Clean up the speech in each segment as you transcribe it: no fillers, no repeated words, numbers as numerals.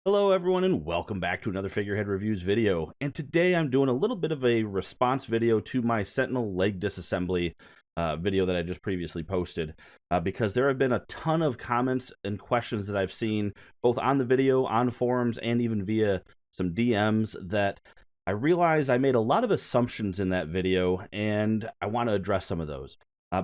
Hello everyone and welcome back to another Figurehead Reviews video. And today I'm doing a little bit of a response video to my Sentinel leg disassembly video that I just previously posted. Because there have been a ton of comments and questions that I've seen both on the video, on forums, and even via some DMs that I realized I made a lot of assumptions in that video and I want to address some of those.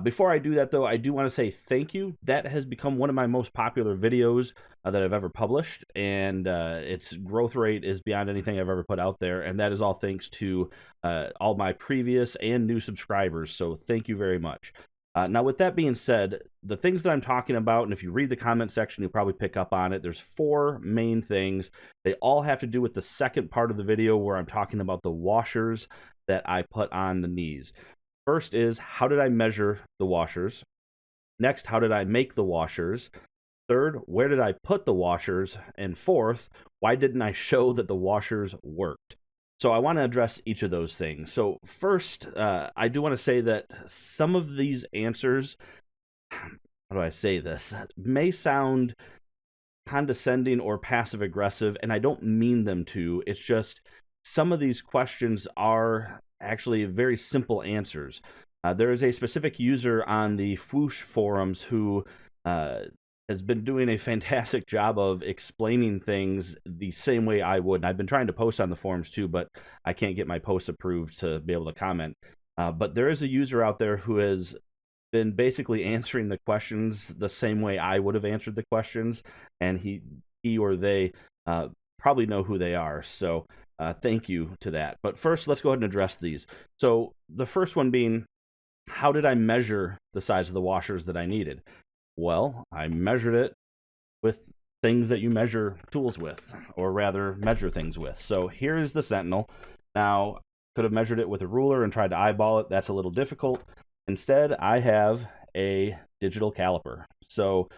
Before I do that, though, I do want to say thank you. That has become one of my most popular videos that I've ever published, and its growth rate is beyond anything I've ever put out there, and that is all thanks to all my previous and new subscribers, so thank you very much. Now, with that being said, the things that I'm talking about, and if you read the comment section, you'll probably pick up on it, there's four main things. They all have to do with the second part of the video where I'm talking about the washers that I put on the knees. First is, how did I measure the washers? Next, how did I make the washers? Third, where did I put the washers? And fourth, why didn't I show that the washers worked? So I want to address each of those things. So first, I do want to say that some of these answers, how do I say this, may sound condescending or passive aggressive, and I don't mean them to. It's just some of these questions are actually very simple answers. There is a specific user on the Fwoosh forums who has been doing a fantastic job of explaining things the same way I would. And I've been trying to post on the forums too, but I can't get my posts approved to be able to comment. But there is a user out there who has been basically answering the questions the same way I would have answered the questions, and he or they probably know who they are. So thank you to that. But first, let's go ahead and address these. So the first one being, how did I measure the size of the washers that I needed? Well, I measured it with things that you measure tools with, or rather measure things with. So here is the Sentinel. Now, could have measured it with a ruler and tried to eyeball it. That's a little difficult. Instead, I have a digital caliper. So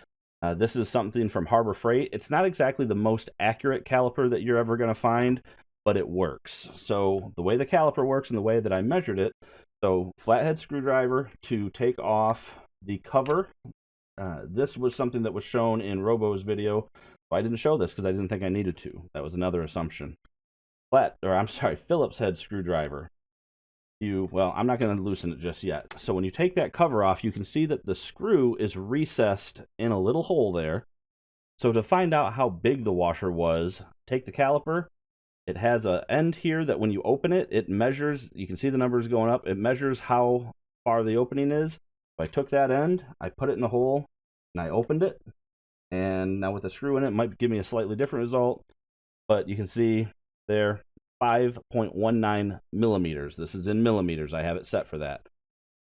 this is something from Harbor Freight. It's not exactly the most accurate caliper that you're ever going to find, but it works. So the way the caliper works and the way that I measured it, so flathead screwdriver to take off the cover. This was something that was shown in Robo's video. I didn't show this because I didn't think I needed to. That was another assumption. Phillips head screwdriver. Well, I'm not going to loosen it just yet. So when you take that cover off, you can see that the screw is recessed in a little hole there. So to find out how big the washer was, take the caliper. It has an end here that when you open it, it measures. You can see the numbers going up. It measures how far the opening is. I took that end, I put it in the hole, and I opened it. And now with the screw in it, it might give me a slightly different result. But you can see there, 5.19 millimeters. This is in millimeters. I have it set for that.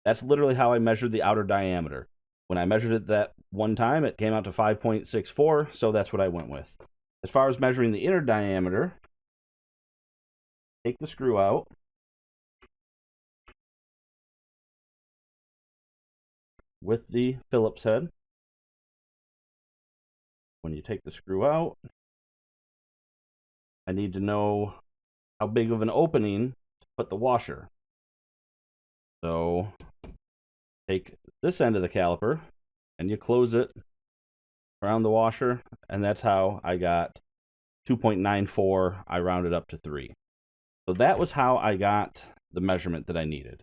That's literally how I measured the outer diameter. When I measured it that one time, it came out to 5.64, so that's what I went with. As far as measuring the inner diameter, take the screw out. With the Phillips head. When you take the screw out, I need to know how big of an opening to put the washer. So take this end of the caliper and you close it around the washer, and that's how I got 2.94. I rounded up to 3. So that was how I got the measurement that I needed.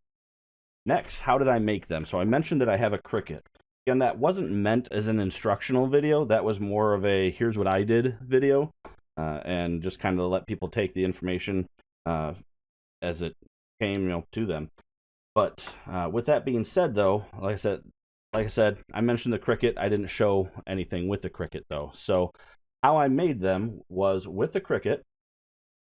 Next, how did I make them? So I mentioned that I have a Cricut. Again, that wasn't meant as an instructional video. That was more of a here's what I did video, and just kind of let people take the information as it came, to them. But with that being said, though, like I said, I mentioned the Cricut. I didn't show anything with the Cricut though. So how I made them was with the Cricut.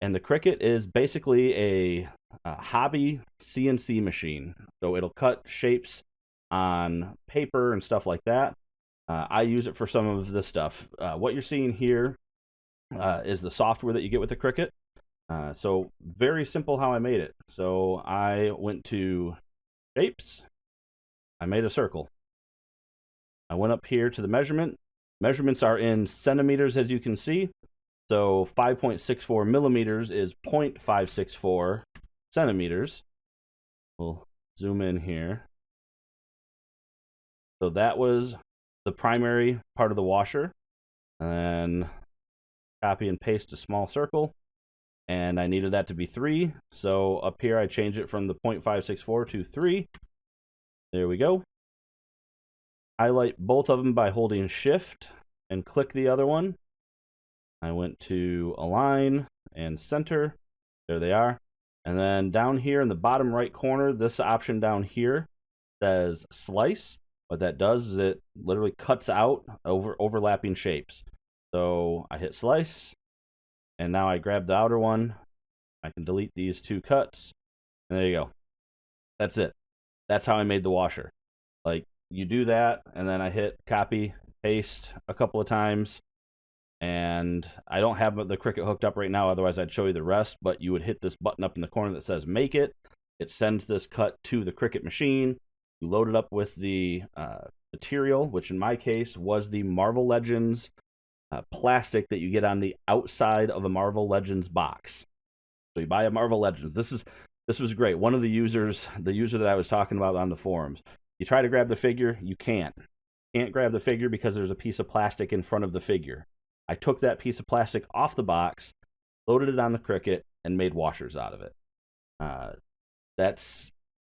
And the Cricut is basically a hobby CNC machine. So it'll cut shapes on paper and stuff like that. I use it for some of this stuff. What you're seeing here is the software that you get with the Cricut. So very simple how I made it. So I went to shapes. I made a circle. I went up here to the measurement. Measurements are in centimeters, as you can see. So 5.64 millimeters is 0.564 centimeters. We'll zoom in here. So that was the primary part of the washer. And copy and paste a small circle, and I needed that to be 3. So up here I change it from the 0.564 to 3. There we go. Highlight both of them by holding Shift and click the other one. I went to Align and Center. There they are. And then down here in the bottom right corner, this option down here says Slice. What that does is it literally cuts out overlapping shapes. So I hit Slice, and now I grab the outer one. I can delete these 2 cuts, and there you go. That's it. That's how I made the washer. Like, you do that, and then I hit copy, paste a couple of times, and I don't have the Cricut hooked up right now, otherwise I'd show you the rest, but you would hit this button up in the corner that says make it. It sends this cut to the Cricut machine. You load it up with the material, which in my case was the Marvel Legends plastic that you get on the outside of a Marvel Legends box. So you buy a Marvel Legends. This was great. One of the the user that I was talking about on the forums, you try to grab the figure, you can't. Can't grab the figure because there's a piece of plastic in front of the figure. I took that piece of plastic off the box, loaded it on the Cricut, and made washers out of it. That's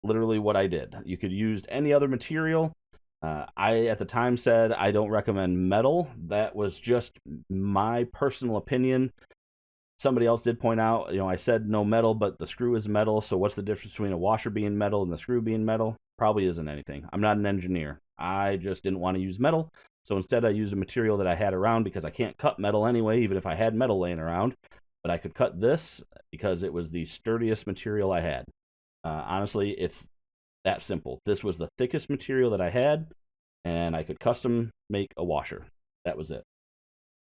literally what I did. You could use any other material. I, at the time, said I don't recommend metal. That was just my personal opinion. Somebody else did point out, I said no metal, but the screw is metal, so what's the difference between a washer being metal and the screw being metal? Probably isn't anything. I'm not an engineer. I just didn't want to use metal, so instead I used a material that I had around because I can't cut metal anyway, even if I had metal laying around. But I could cut this because it was the sturdiest material I had. Honestly, it's that simple. This was the thickest material that I had, and I could custom make a washer. That was it.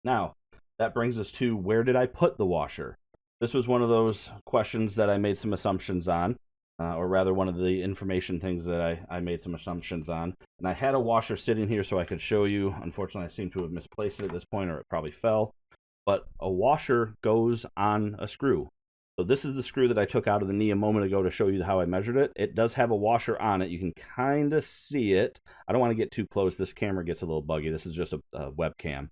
Now, that brings us to, where did I put the washer? This was one of those questions that I made some assumptions on, or rather one of the information things that I made some assumptions on. And I had a washer sitting here so I could show you. Unfortunately, I seem to have misplaced it at this point, or it probably fell. But a washer goes on a screw. So this is the screw that I took out of the knee a moment ago to show you how I measured it. It does have a washer on it. You can kind of see it. I don't want to get too close. This camera gets a little buggy. This is just a webcam.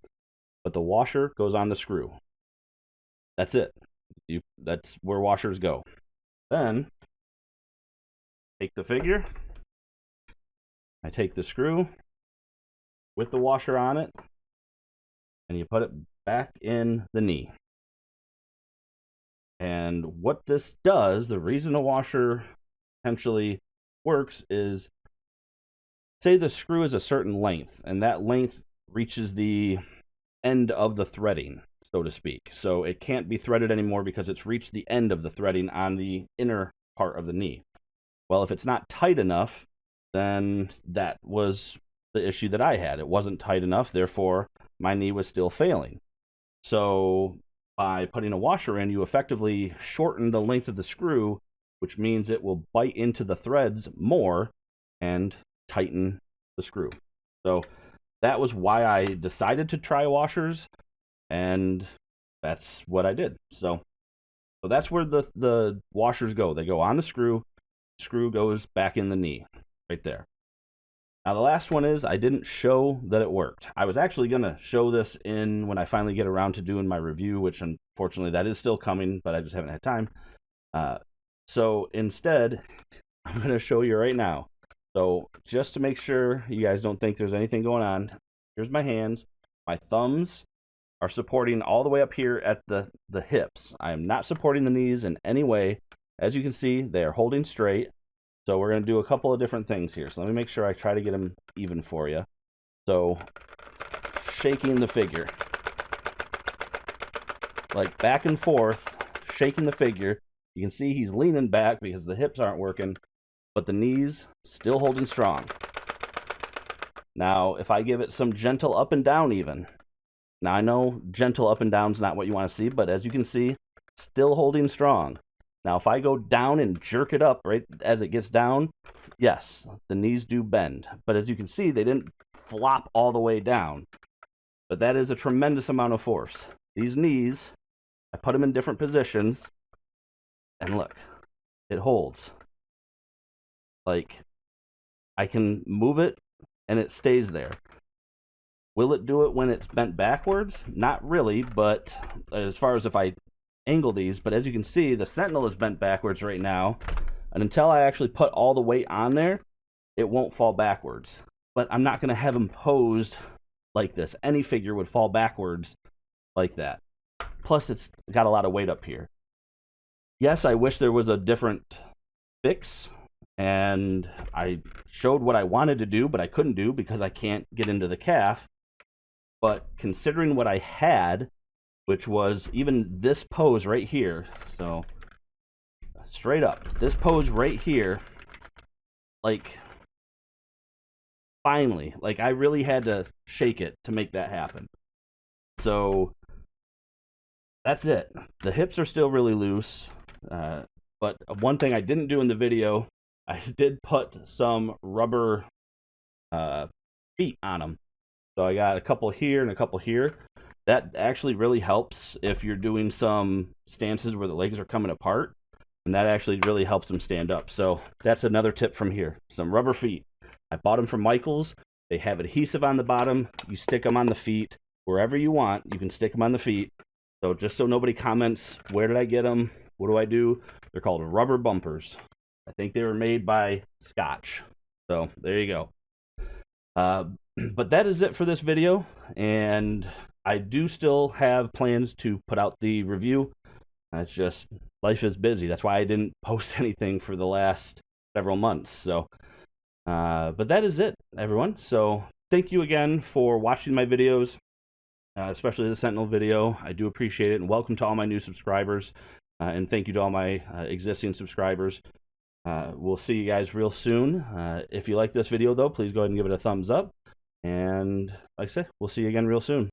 But the washer goes on the screw. That's it. That's where washers go. Then, take the figure. I take the screw with the washer on it, and you put it back in the knee. And what this does, the reason a washer potentially works is, say the screw is a certain length, and that length reaches the end of the threading, so to speak. So it can't be threaded anymore because it's reached the end of the threading on the inner part of the knee. Well, if it's not tight enough, then that was the issue that I had. It wasn't tight enough, therefore my knee was still failing. So by putting a washer in, you effectively shorten the length of the screw, which means it will bite into the threads more and tighten the screw. So that was why I decided to try washers, and that's what I did. So that's where the washers go. They go on the screw goes back in the knee, right there. Now, the last one is, I didn't show that it worked. I was actually going to show this when I finally get around to doing my review, which unfortunately that is still coming, but I just haven't had time. So instead, I'm going to show you right now. So just to make sure you guys don't think there's anything going on, here's my hands. My thumbs are supporting all the way up here at the hips. I am not supporting the knees in any way. As you can see, they are holding straight. So we're going to do a couple of different things here. So let me make sure I try to get them even for you. So shaking the figure, like back and forth, shaking the figure. You can see he's leaning back because the hips aren't working, but the knees still holding strong. Now, if I give it some gentle up and down even. Now, I know gentle up and down is not what you want to see, but as you can see, still holding strong. Now, if I go down and jerk it up right as it gets down, yes, the knees do bend. But as you can see, they didn't flop all the way down. But that is a tremendous amount of force. These knees, I put them in different positions, and look, it holds. Like, I can move it, and it stays there. Will it do it when it's bent backwards? Not really, but as far as if I angle these, but as you can see, the Sentinel is bent backwards right now, and until I actually put all the weight on there, it won't fall backwards. But I'm not going to have them posed like this. Any figure would fall backwards like that. Plus, it's got a lot of weight up here. Yes, I wish there was a different fix, and I showed what I wanted to do, but I couldn't do because I can't get into the calf. But considering what I had, which was even this pose right here, so straight up, this pose right here, like, finally, like, I really had to shake it to make that happen. So that's it. The hips are still really loose, but one thing I didn't do in the video, I did put some rubber feet on them. So I got a couple here and a couple here. That actually really helps if you're doing some stances where the legs are coming apart, and that actually really helps them stand up. So that's another tip from here. Some rubber feet. I bought them from Michael's. They have adhesive on the bottom. You stick them on the feet. Wherever you want, you can stick them on the feet. So just so nobody comments, where did I get them? What do I do? They're called rubber bumpers. I think they were made by Scotch. So there you go. But that is it for this video, and I do still have plans to put out the review. It's just life is busy. That's why I didn't post anything for the last several months. So, but that is it, everyone. So thank you again for watching my videos, especially the Sentinel video. I do appreciate it, and welcome to all my new subscribers, and thank you to all my existing subscribers. We'll see you guys real soon. If you like this video, though, please go ahead and give it a thumbs up. And like I said, we'll see you again real soon.